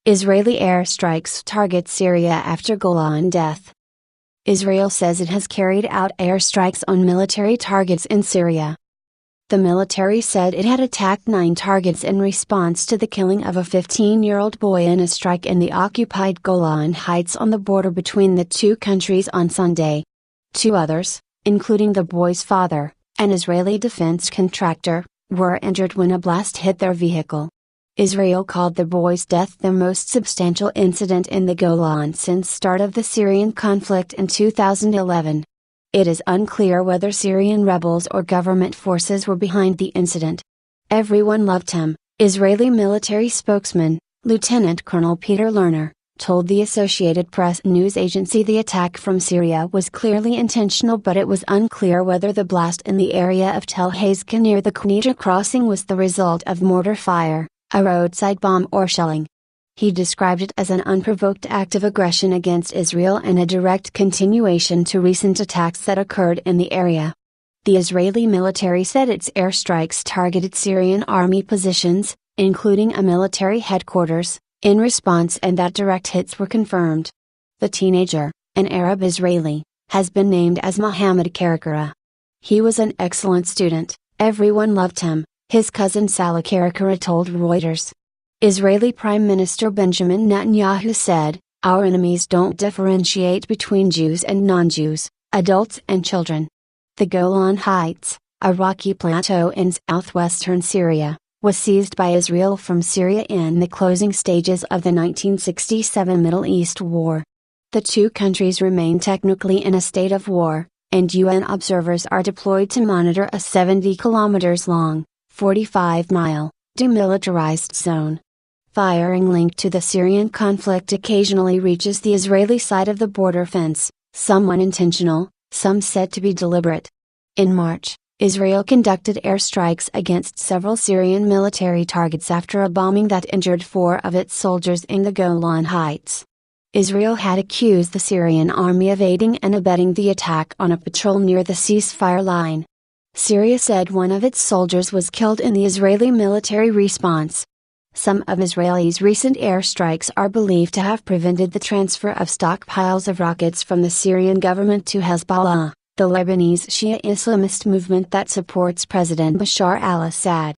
Israeli airstrikes target Syria after Golan death. Israel says it has carried out airstrikes on military targets in Syria. The military said it had attacked 9 targets in response to the killing of a 15-year-old boy in a strike in the occupied Golan Heights on the border between the two countries on Sunday. 2 others, including the boy's father, an Israeli defense contractor, were injured when a blast hit their vehicle. Israel called the boy's death the most substantial incident in the Golan since start of the Syrian conflict in 2011. It is unclear whether Syrian rebels or government forces were behind the incident. Everyone loved him, Israeli military spokesman, Lieutenant Colonel Peter Lerner, told the Associated Press news agency the attack from Syria was clearly intentional, but it was unclear whether the blast in the area of Tel Hazka near the Knija crossing was the result of mortar fire, a roadside bomb or shelling. He described it as an unprovoked act of aggression against Israel and a direct continuation to recent attacks that occurred in the area. The Israeli military said its airstrikes targeted Syrian army positions, including a military headquarters, in response, and that direct hits were confirmed. The teenager, an Arab Israeli, has been named as Mohammed Karakara. He was an excellent student, everyone loved him, his cousin Salah Karakara told Reuters. Israeli Prime Minister Benjamin Netanyahu said, "Our enemies don't differentiate between Jews and non-Jews, adults and children." The Golan Heights, a rocky plateau in southwestern Syria, was seized by Israel from Syria in the closing stages of the 1967 Middle East War. The two countries remain technically in a state of war, and UN observers are deployed to monitor a 70 kilometers long, 45-mile, demilitarized zone. Firing linked to the Syrian conflict occasionally reaches the Israeli side of the border fence, some unintentional, some said to be deliberate. In March, Israel conducted airstrikes against several Syrian military targets after a bombing that injured 4 of its soldiers in the Golan Heights. Israel had accused the Syrian army of aiding and abetting the attack on a patrol near the ceasefire line. Syria said one of its soldiers was killed in the Israeli military response. Some of Israel's recent airstrikes are believed to have prevented the transfer of stockpiles of rockets from the Syrian government to Hezbollah, the Lebanese Shia Islamist movement that supports President Bashar al-Assad.